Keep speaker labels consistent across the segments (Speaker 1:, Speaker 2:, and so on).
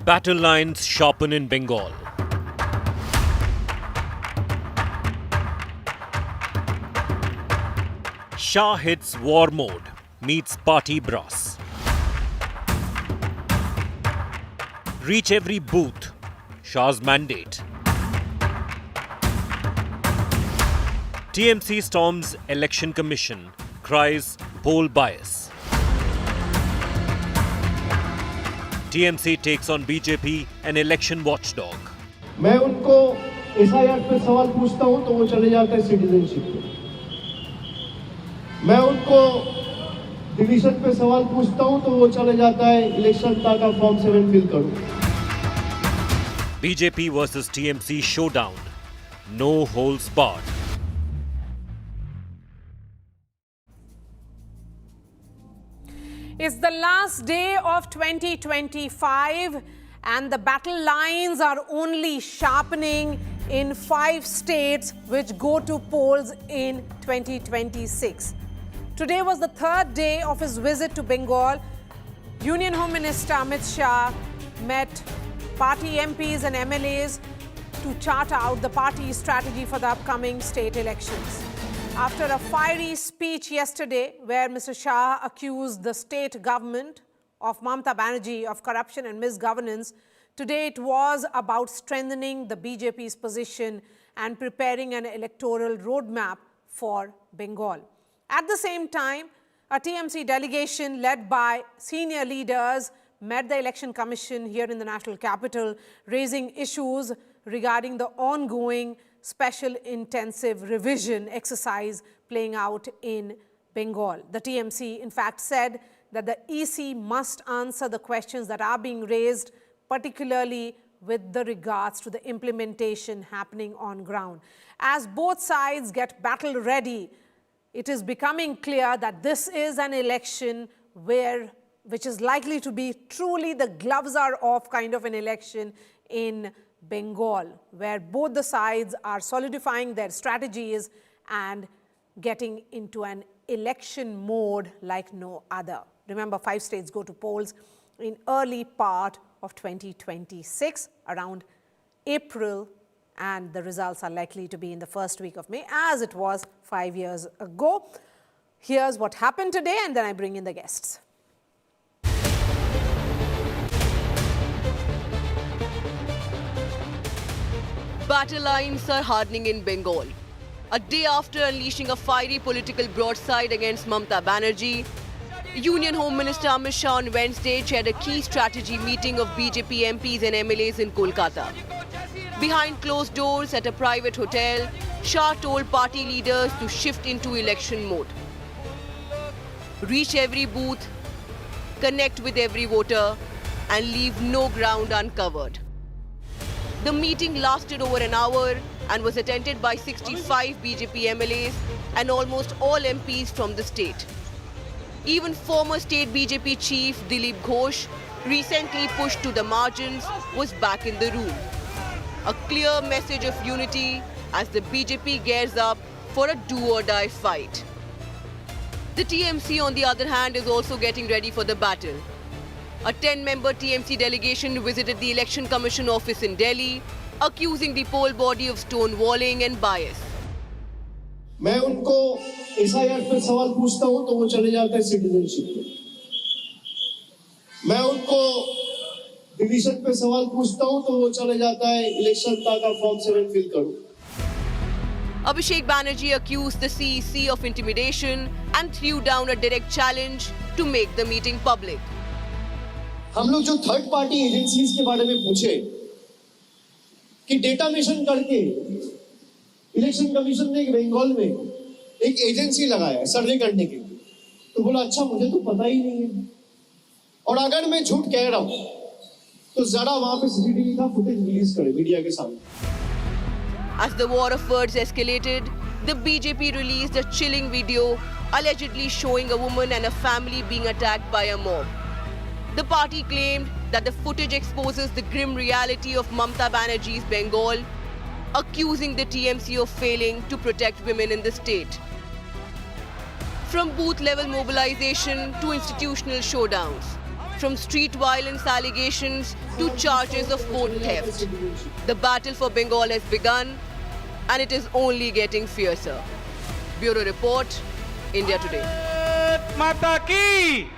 Speaker 1: Battle lines sharpen in Bengal. Shah hits war mode, meets party brass. Reach every booth, Shah's mandate. TMC storms Election Commission, cries poll bias. TMC takes on BJP, an election watchdog.
Speaker 2: मैं उनको SIR पे सवाल पूछता हूँ तो वो चले जाते हैं सिटीजनशिप पे। मैं उनको डिवीजन पे सवाल पूछता हूँ तो वो चले जाता है इलेक्शन का फॉर्म 7 फिल करो।
Speaker 1: BJP versus TMC showdown. No holds barred.
Speaker 3: It's the last day of 2025 and the battle lines are only sharpening in 5 states which go to polls in 2026. Today was the 3rd day of his visit to Bengal. Union Home Minister Amit Shah met party MPs and MLAs to chart out the party's strategy for the upcoming state elections. After a fiery speech yesterday where Mr. Shah accused the state government of Mamata Banerjee of corruption and misgovernance, today it was about strengthening the BJP's position and preparing an electoral roadmap for Bengal. At the same time, a TMC delegation led by senior leaders met the Election Commission here in the national capital, raising issues regarding the ongoing special intensive revision exercise playing out in Bengal. The TMC, in fact, said that the EC must answer the questions that are being raised, particularly with the regards to the implementation happening on ground. As both sides get battle ready, it is becoming clear that this is an election which is likely to be truly the gloves are off kind of an election in Bengal, where both the sides are solidifying their strategies and getting into an election mode like no other. Remember, 5 states go to polls in early part of 2026, around April, and the results are likely to be in the first week of May, as it was 5 years ago. Here's what happened today, and then I bring in the guests.
Speaker 4: Battle lines are hardening in Bengal. A day after unleashing a fiery political broadside against Mamata Banerjee, Union Home Minister Amit Shah on Wednesday chaired a key strategy meeting of BJP MPs and MLAs in Kolkata. Behind closed doors at a private hotel, Shah told party leaders to shift into election mode. Reach every booth, connect with every voter, and leave no ground uncovered. The meeting lasted over an hour and was attended by 65 BJP MLAs and almost all MPs from the state. Even former state BJP chief Dilip Ghosh, recently pushed to the margins, was back in the room. A clear message of unity as the BJP gears up for a do-or-die fight. The TMC, on the other hand, is also getting ready for the battle. A 10-member TMC delegation visited the Election Commission office in Delhi, accusing the poll body of stonewalling and bias.
Speaker 2: मैं उनको SIR पे सवाल पूछता हूँ तो वो चले जाते हैं सिटीजनशिप पे। मैं उनको डिवीजन पे सवाल पूछता हूँ तो वो चले जाता है इलेक्शन का फॉर्म 7 फिल करो।
Speaker 4: Abhishek Banerjee accused the CEC of intimidation and threw down a direct challenge to make the meeting public.
Speaker 2: हम लोग जो थर्ड पार्टी एजेंसीज के बारे में पूछे कि डेटा मिशन करके इलेक्शन कमीशन ने बंगाल में एक एजेंसी लगाया सर्वे करने के लिए, तो बोला अच्छा मुझे तो पता ही नहीं है, और अगर मैं झूठ कह रहा हूं तो जरा वहां पे सीसीटीवी का फुटेज रिलीज करें मीडिया के सामने.
Speaker 4: As the war of words escalated, the BJP released a chilling video allegedly showing a woman and a family being attacked by a mob. The party claimed that the footage exposes the grim reality of Mamata Banerjee's Bengal, accusing the TMC of failing to protect women in the state. From booth-level mobilization to institutional showdowns, from street violence allegations to charges of vote theft. The battle for Bengal has begun and it is only getting fiercer. Bureau Report, India Today.
Speaker 5: Mata ki!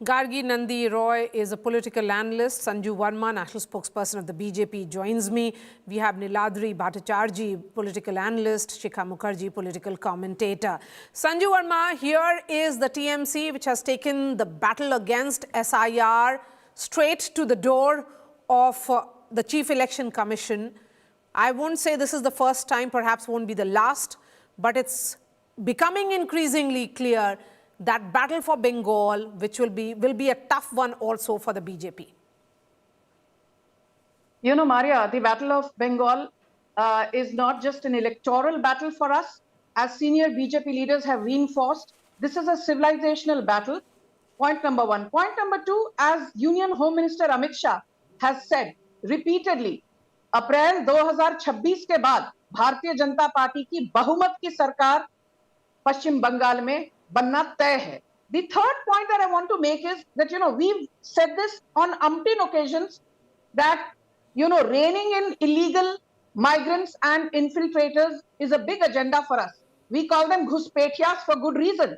Speaker 3: Gargi Nandi Roy is a political analyst. Sanju Verma, national spokesperson of the BJP, joins me. We have Niladri Bhattacharjee, political analyst. Shikha Mukherjee, political commentator. Sanju Verma, here is the TMC, which has taken the battle against SIR straight to the door of the Chief Election Commission. I won't say this is the first time, perhaps won't be the last, but it's becoming increasingly clear that battle for Bengal, which will be a tough one also for the BJP.
Speaker 6: You know, Marya, the battle of Bengal is not just an electoral battle for us. As senior BJP leaders have reinforced, this is a civilizational battle. Point number one. Point number two, as Union Home Minister Amit Shah has said repeatedly, अप्रैल 2026 के बाद Bharatiya Janata party की बहुमत की सरकार पश्चिम बंगाल में बनना तय है. The third point that I want to make is that, you know, we've said this on umpteen occasions that, you know, reining in illegal migrants and infiltrators is a big agenda for us. We call them ghuspetiyas for good reason.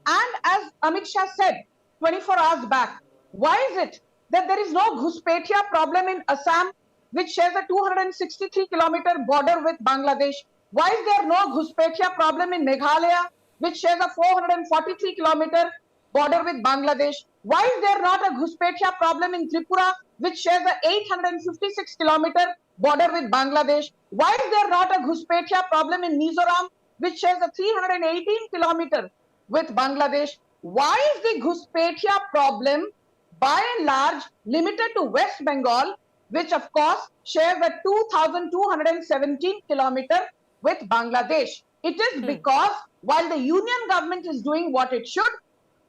Speaker 6: And as Amit Shah said 24 hours back, why is it that there is no ghuspetiya problem in Assam, which shares a 263-kilometer border with Bangladesh? Why is there no ghuspetiya problem in Meghalaya, which shares a 443-kilometer border with Bangladesh? Why is there not a ghuspetiya problem in Tripura, which shares a 856-kilometer border with Bangladesh? Why is there not a ghuspetiya problem in Mizoram, which shares a 318-kilometer with Bangladesh? Why is the ghuspetiya problem by and large limited to West Bengal, which of course shares a 2,217-kilometer with Bangladesh? It is because while the union government is doing what it should,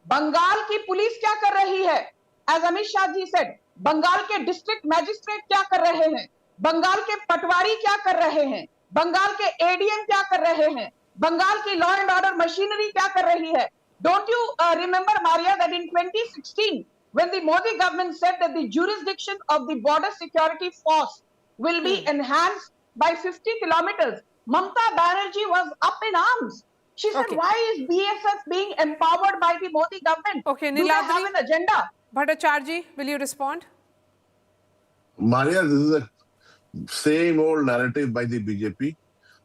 Speaker 6: Bengal की police क्या कर रही है? As Amit Shah ji said, Bengal के district magistrate क्या कर रहे हैं? बंगाल के पटवारी क्या कर रहे हैं? बंगाल के ADM क्या कर रहे हैं? बंगाल की law and order machinery क्या कर रही है? Don't you remember, Marya, that in 2016, when the Modi government said that the jurisdiction of the border security force will be enhanced by 50 kilometers, Mamata Banerjee was up in arms. She said, why is BSF being empowered by the Modi government?
Speaker 3: Okay,
Speaker 6: Do they have an agenda?
Speaker 3: Bhattacharjee, will you respond?
Speaker 7: Marya, this is the same old narrative by the BJP.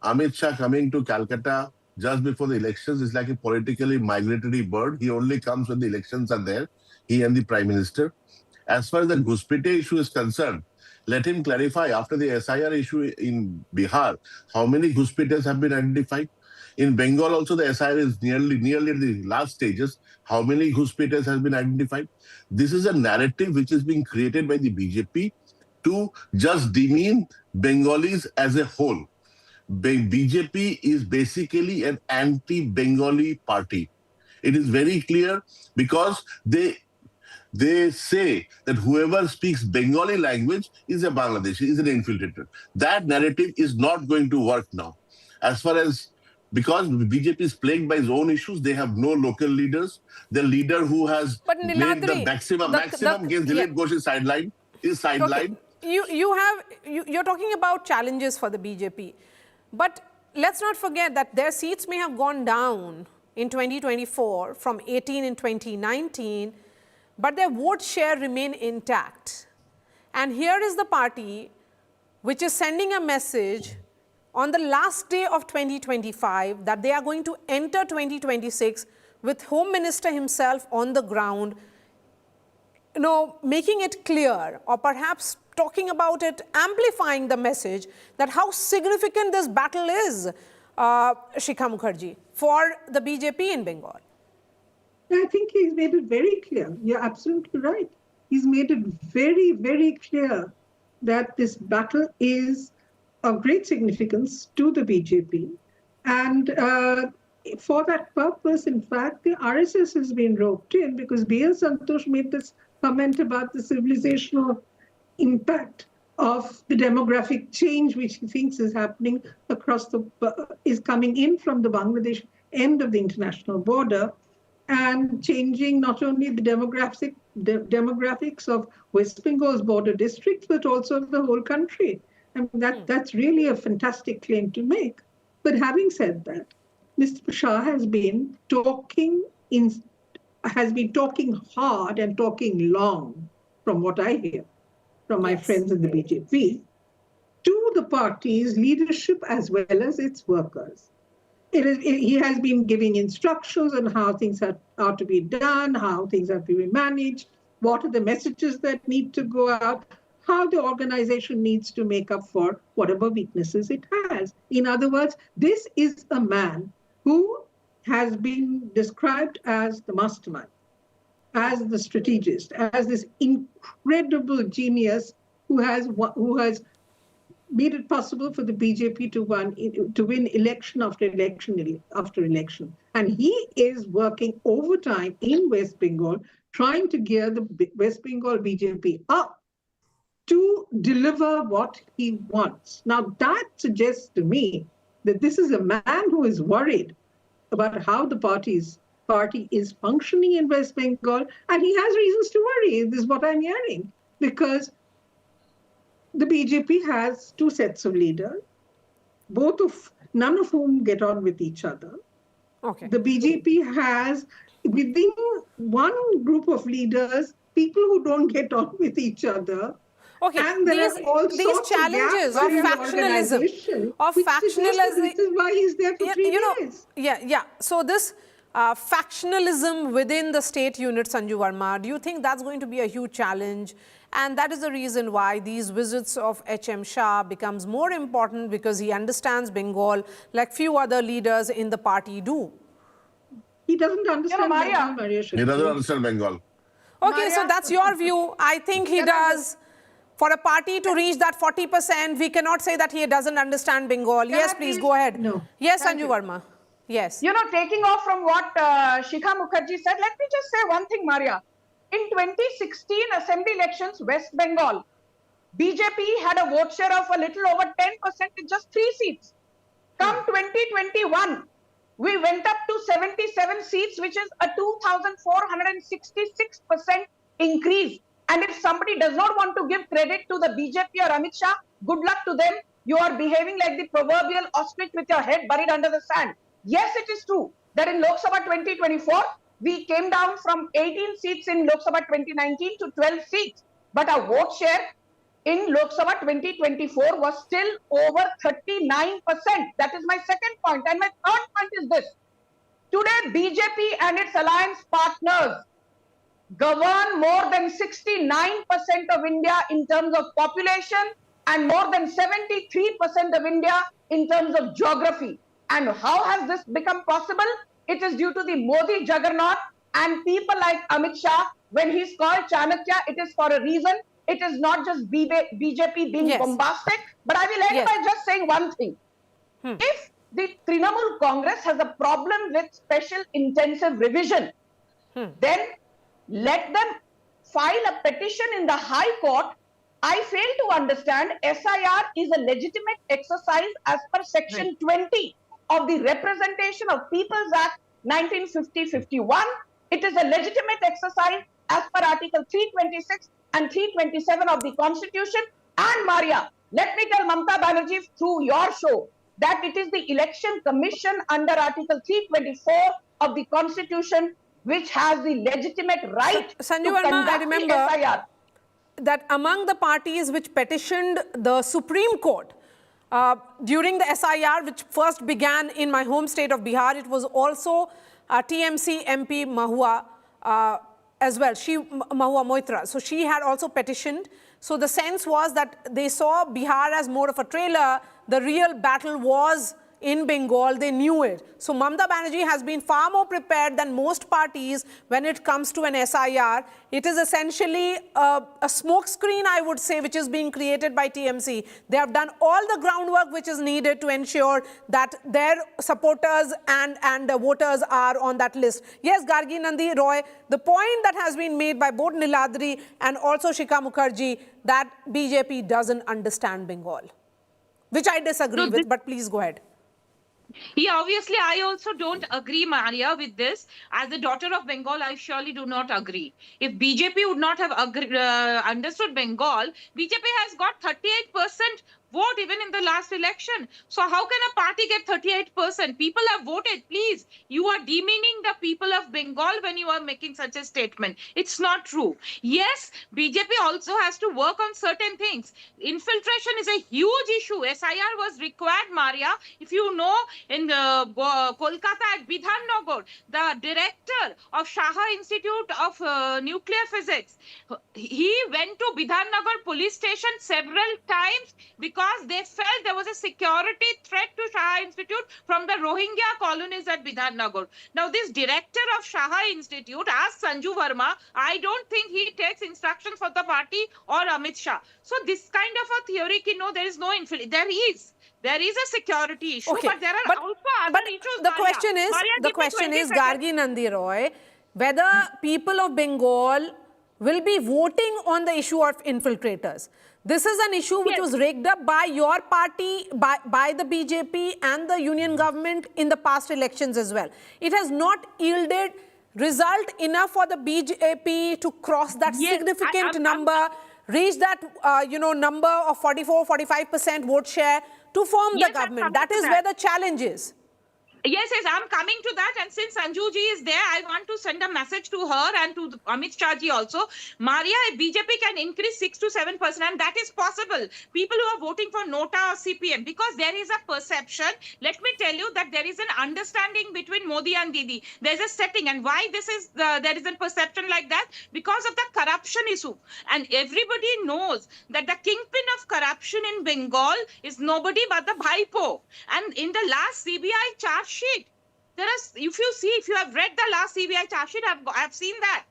Speaker 7: Amit Shah coming to Calcutta just before the elections is like a politically migratory bird. He only comes when the elections are there, he and the Prime Minister. As far as the Ghuspetiya issue is concerned, let him clarify after the SIR issue in Bihar, how many Ghuspetiyas have been identified? In Bengal also the SIR is nearly at the last stages. How many Ghuspetiyas has been identified? This is a narrative which is being created by the BJP to just demean Bengalis as a whole. BJP is basically an anti-Bengali party. It is very clear because they say that whoever speaks Bengali language is a Bangladeshi, is an infiltrator. That narrative is not going to work now. As far as, because BJP is plagued by its own issues, they have no local leaders. The leader who has made the maximum against Dilip Ghosh is sidelined.
Speaker 3: Okay. You're talking about challenges for the BJP. But let's not forget that their seats may have gone down in 2024 from 18 in 2019, but their vote share remain intact. And here is the party which is sending a message on the last day of 2025 that they are going to enter 2026 with Home Minister himself on the ground, you know, making it clear, or perhaps talking about it, amplifying the message that how significant this battle is, Shikha Mukherjee, for the BJP in Bengal.
Speaker 8: I think he's made it very clear. You're absolutely right. He's made it very, very clear that this battle is of great significance to the BJP. And for that purpose, in fact, the RSS has been roped in because B.L. Santosh made this comment about the civilizational impact of the demographic change which he thinks is happening across is coming in from the Bangladesh end of the international border. and changing not only the demographics of West Bengal's border districts, but also of the whole country. And that's really a fantastic claim to make. But having said that, Mr. Shah has been talking hard and talking long, from what I hear from my friends in the BJP, to the party's leadership as well as its workers. He has been giving instructions on how things are to be done, how things are to be managed, what are the messages that need to go out, how the organization needs to make up for whatever weaknesses it has. In other words, this is a man who has been described as the mastermind, as the strategist, as this incredible genius who has made it possible for the BJP to win election after election after election. And he is working overtime in West Bengal, trying to gear the West Bengal BJP up to deliver what he wants. Now, that suggests to me that this is a man who is worried about how the party is functioning in West Bengal, and he has reasons to worry. This is what I'm hearing, because the BJP has two sets of leaders, none of whom get on with each other.
Speaker 3: Okay.
Speaker 8: The BJP has, within one group of leaders, people who don't get on with each other.
Speaker 3: Okay,
Speaker 8: And there are all
Speaker 3: these
Speaker 8: sorts
Speaker 3: challenges of factionalism,
Speaker 8: this is why he's there for 3 days.
Speaker 3: So this factionalism within the state unit, Sanju Verma, do you think that's going to be a huge challenge? And that is the reason why these visits of H.M. Shah becomes more important, because he understands Bengal like few other leaders in the party do.
Speaker 8: He doesn't understand Bengal, Marya.
Speaker 7: He doesn't understand Bengal.
Speaker 3: Okay, so that's your view. I think he does. For a party to reach that 40%, we cannot say that he doesn't understand Bengal. Yes, please go ahead.
Speaker 8: No.
Speaker 3: Yes, Sanju Verma. Yes.
Speaker 6: You know, taking off from what Shikha Mukherjee said, let me just say one thing, Marya. In 2016 assembly elections, West Bengal, BJP had a vote share of a little over 10% in just 3 seats. Come 2021, we went up to 77 seats, which is a 2,466% increase. And if somebody does not want to give credit to the BJP or Amit Shah, good luck to them. You are behaving like the proverbial ostrich with your head buried under the sand. Yes, it is true that in Lok Sabha 2024, we came down from 18 seats in Lok Sabha 2019 to 12 seats. But our vote share in Lok Sabha 2024 was still over 39%. That is my second point. And my third point is this. Today, BJP and its alliance partners govern more than 69% of India in terms of population and more than 73% of India in terms of geography. And how has this become possible? It is due to the Modi juggernaut and people like Amit Shah. When he's called Chanakya, it is for a reason. It is not just BJP being bombastic. But I will end by just saying one thing. If the Trinamool Congress has a problem with special intensive revision, then let them file a petition in the High Court. I fail to understand SIR is a legitimate exercise as per Section 20 of the Representation of People's Act 1950-51. It is a legitimate exercise as per Article 326 and 327 of the Constitution. And Marya, let me tell Mamata Banerjee through your show that it is the Election Commission under Article 324 of the Constitution which has the legitimate right
Speaker 3: Sanju
Speaker 6: to
Speaker 3: Verma,
Speaker 6: conduct
Speaker 3: I remember
Speaker 6: the SIR.
Speaker 3: that among the parties which petitioned the Supreme Court during the SIR, which first began in my home state of Bihar, it was also TMC MP Mahua as well, Mahua Moitra. So she had also petitioned. So the sense was that they saw Bihar as more of a trailer. The real battle was in Bengal, they knew it. So Mamata Banerjee has been far more prepared than most parties when it comes to an SIR. It is essentially a smokescreen, I would say, which is being created by TMC. They have done all the groundwork which is needed to ensure that their supporters and voters are on that list. Yes, Gargi Nandi Roy, the point that has been made by both Niladri and also Shikha Mukherjee that BJP doesn't understand Bengal, which I disagree with, but please go ahead.
Speaker 9: Yeah, obviously, I also don't agree, Marya, with this. As a daughter of Bengal, I surely do not agree. If BJP would not have understood Bengal, BJP has got 38% vote even in the last election. So how can a party get 38%? People have voted. Please, you are demeaning the people of Bengal when you are making such a statement. It's not true. Yes, BJP also has to work on certain things. Infiltration is a huge issue. SIR was required, Marya. If you know, in Kolkata at Bidhannagar, the director of Shaha Institute of Nuclear Physics, he went to Bidhannagar police station several times because they felt there was a security threat to Shaha Institute from the Rohingya colonies at Bidhannagar. Now, this director of Shaha Institute, asked Sanju Verma, I don't think he takes instructions for the party or Amit Shah. So this kind of a theory, there is no infiltration. There is a security issue,
Speaker 3: Okay,
Speaker 9: but there are also other issues.
Speaker 3: the
Speaker 9: Marya.
Speaker 3: question is,
Speaker 9: Marya,
Speaker 3: the
Speaker 9: give me
Speaker 3: question
Speaker 9: 20
Speaker 3: is,
Speaker 9: seconds.
Speaker 3: Gargi Nandi Roy, whether people of Bengal will be voting on the issue of infiltrators. This is an issue which was rigged up by your party, by the BJP and the union government in the past elections as well. It has not yielded result enough for the BJP to cross that significant number, reach that number of 44-45% vote share to form the government. That is where the challenge is.
Speaker 9: Yes, I'm coming to that. And since Sanju ji is there, I want to send a message to her and to Amit Shah ji also. Marya, BJP can increase 6 to 7%, and that is possible. People who are voting for Nota or CPM, because there is a perception. Let me tell you that there is an understanding between Modi and Didi. There's a setting, and why there is a perception like that? Because of the corruption issue. And everybody knows that the kingpin of corruption in Bengal is nobody but the Bhaipo. And in the last CBI charge sheet, if you have read the last CBI charge sheet, I've seen that.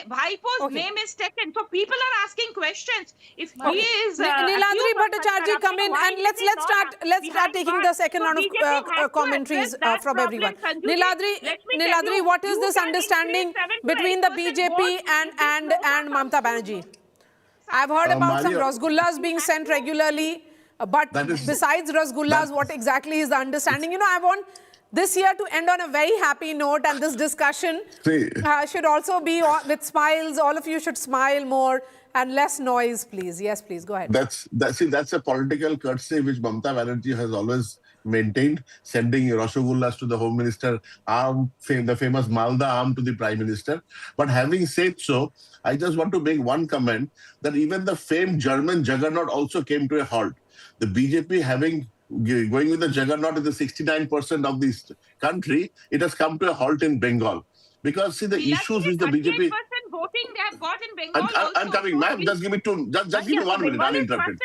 Speaker 9: Bhaipo's name is taken, so people are asking questions. If he is
Speaker 3: Niladri Bhattacharya, come in and let's start taking the second round of commentaries from everyone. Niladri, what is this understanding between the BJP and Mamata Banerjee? I've heard about some rasgullas being sent regularly, but besides rasgullas, what exactly is the understanding? I want this year to end on a very happy note, and this discussion should also be with smiles. All of you should smile more and less noise, please. Yes, please, go ahead.
Speaker 7: That's a political courtesy which Mamata Banerjee has always maintained, sending rasgullas to the Home Minister, the famous Malda arm to the Prime Minister. But having said so, I just want to make one comment that even the famed German juggernaut also came to a halt. The BJP going with the juggernaut in the 69% of this country, it has come to a halt in Bengal. Because see the issues with the BJP.
Speaker 9: Voting they have got in Bengal.
Speaker 7: I'm coming, ma'am. Just give me 1 minute. Uninterrupted.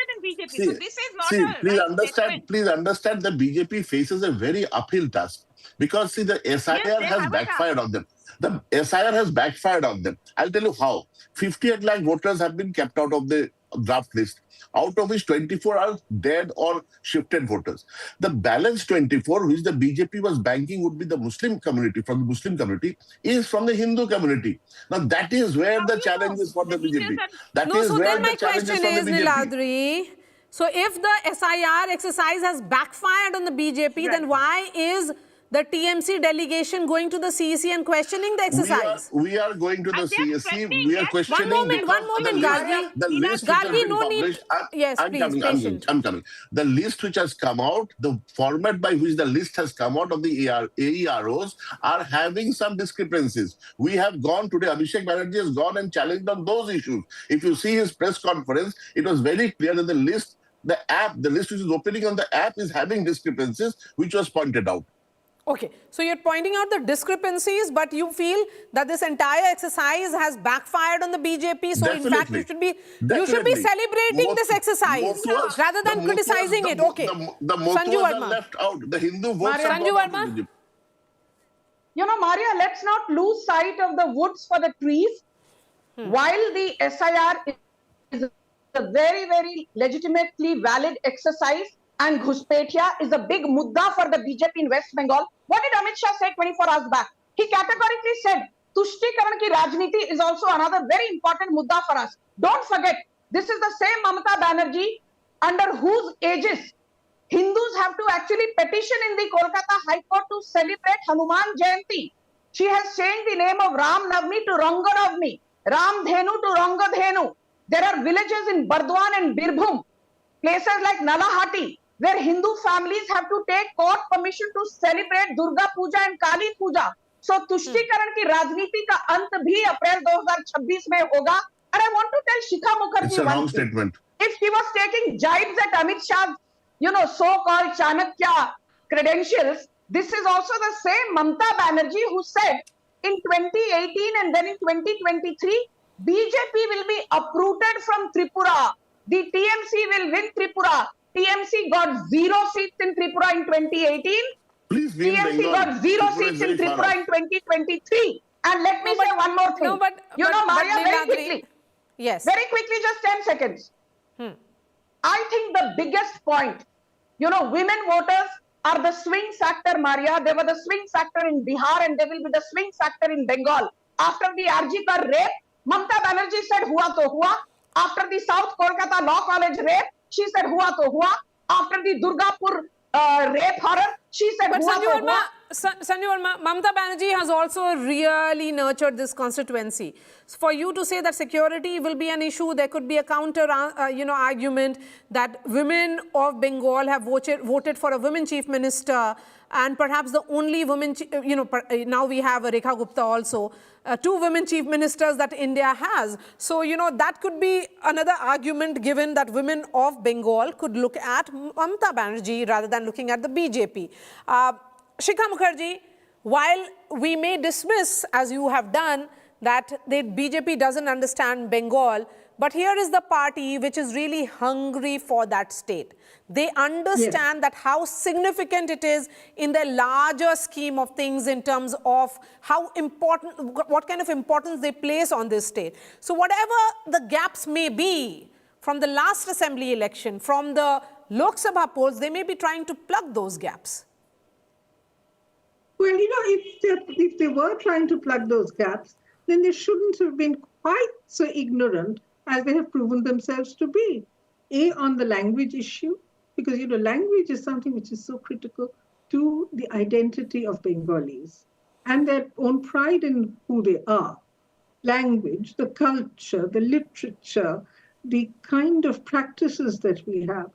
Speaker 9: So this is not
Speaker 7: please understand that BJP faces a very uphill task because see the SIR has backfired on them. The SIR has backfired on them. I'll tell you how. 58 lakh voters have been kept out of the draft list, out of which 24 are dead or shifted voters. The balance 24, which the BJP was banking would be the Muslim community, from the Muslim community, is from the Hindu community. Now that is where the challenge is for the BJP.
Speaker 3: My question is, Niladri, so if the SIR exercise has backfired on the BJP, then why is the TMC delegation going to the CEC and questioning the exercise?
Speaker 7: We are going to the CEC. We are questioning.
Speaker 3: One moment, Gargi.
Speaker 7: The list
Speaker 3: Gargi, no need. Yes, please,
Speaker 7: I'm coming. The list which has come out, the format by which the list has come out of the AEROs are having some discrepancies. We have gone today, Abhishek Banerjee has gone and challenged on those issues. If you see his press conference, it was very clear that the list which is opening on the app is having discrepancies, which was pointed out.
Speaker 3: Okay, so you're pointing out the discrepancies, but you feel that this entire exercise has backfired on the BJP. So
Speaker 7: Definitely.
Speaker 3: In fact, you should be celebrating this exercise rather than criticizing it. Okay,
Speaker 7: the Motuas are left out. The Hindu votes are
Speaker 3: Sanju Verma.
Speaker 6: Marya, let's not lose sight of the woods for the trees. While the SIR is a very, very legitimately valid exercise, and Ghuspetia is a big mudda for the BJP in West Bengal. What did Amit Shah say 24 hours back? He categorically said, Tushtikarana ki Rajniti is also another very important mudda for us. Don't forget, this is the same Mamata Banerjee under whose aegis Hindus have to actually petition in the Kolkata High Court to celebrate Hanuman Jayanti. She has changed the name of Ram Navmi to Ranganavmi, Ram Dhenu to Rangadhenu. There are villages in Bardwan and Birbhum, places like Nalahati, where Hindu families have to take court permission to celebrate Durga Puja and Kali Puja. So तुष्टीकरण की राजनीति का अंत भी अप्रैल 2026 में होगा. And I want to tell Shikha
Speaker 7: It's
Speaker 6: Mukherjee
Speaker 7: a wrong
Speaker 6: one thing.
Speaker 7: statement.
Speaker 6: If she was taking jibes at Amit Shah, so-called Chanakya credentials, this is also the same Mamta Banerjee who said in 2018 and then in 2023, BJP will be uprooted from Tripura. The TMC will win Tripura. TMC got 0 seats in Tripura in 2018.
Speaker 7: Please win
Speaker 6: TMC
Speaker 7: Bengal.
Speaker 6: got 0
Speaker 7: Tripura is
Speaker 6: seats in
Speaker 7: very far
Speaker 6: Tripura
Speaker 7: off.
Speaker 6: in 2023. And let me say one more thing.
Speaker 3: No, but
Speaker 6: Marya, very
Speaker 3: Niladri,
Speaker 6: quickly.
Speaker 3: yes.
Speaker 6: Very quickly, just 10 seconds. I think the biggest point, women voters are the swing factor, Marya. They were the swing factor in Bihar and they will be the swing factor in Bengal. After the RG Kar rape, Mamta Banerjee said, hua to hua. After the South Kolkata Law College rape, she said, hua to hua. After the Durgapur rape horror, she said,
Speaker 3: But
Speaker 6: hua to hua.
Speaker 3: Sanju Verma, Mamta Banerjee has also really nurtured this constituency. So for you to say that security will be an issue, there could be a counter, argument that women of Bengal have voted for a women chief minister, and perhaps the only woman, now we have Rekha Gupta also, 2 women chief ministers that India has. So, that could be another argument given that women of Bengal could look at Mamta Banerjee rather than looking at the BJP. Shikha Mukherjee, while we may dismiss, as you have done, that the BJP doesn't understand Bengal, but here is the party which is really hungry for that state. They understand that how significant it is in the larger scheme of things in terms of how important, what kind of importance they place on this state. So whatever the gaps may be from the last assembly election, from the Lok Sabha polls, they may be trying to plug those gaps.
Speaker 8: Well, if they were trying to plug those gaps, then they shouldn't have been quite so ignorant as they have proven themselves to be. On the language issue, because, language is something which is so critical to the identity of Bengalis and their own pride in who they are. Language, the culture, the literature, the kind of practices that we have.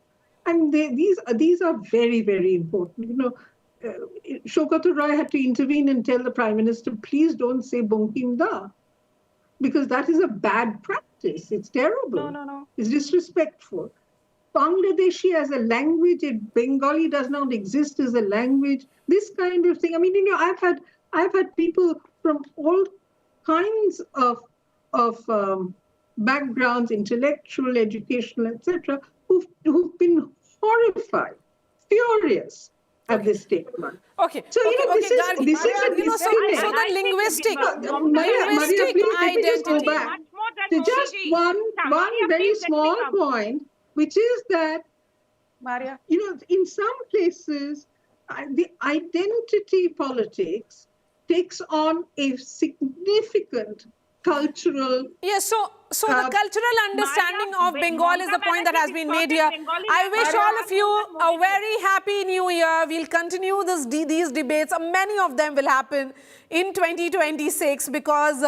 Speaker 8: And these are very, very important. Shaukat Roy had to intervene and tell the Prime Minister, please don't say Bonkim Da, because that is a bad practice. It's terrible.
Speaker 6: No.
Speaker 8: It's disrespectful. Bangladeshi as a language, Bengali does not exist as a language. This kind of thing. I mean, I've had people from all kinds of backgrounds, intellectual, educational, etc., who've been horrified, furious at this statement.
Speaker 3: Okay.
Speaker 8: So, this is a disconnect.
Speaker 3: So the linguistic
Speaker 8: Just go
Speaker 3: identity.
Speaker 8: back to just one very small point, which is that,
Speaker 6: Marya.
Speaker 8: in some places, the identity politics takes on a significant cultural.
Speaker 3: Yes, so the cultural understanding of Bengal is the point that has been made here. I wish all of you a very happy new year. We'll continue these debates. Many of them will happen in 2026 because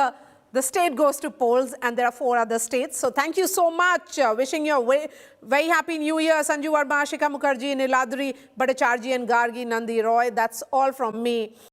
Speaker 3: the state goes to polls and there are 4 other states. So thank you so much. Wishing you a very happy new year. Sanju Verma, Shikha Mukherjee, Niladri Bhattacharjee and Gargi Nandi Roy. That's all from me.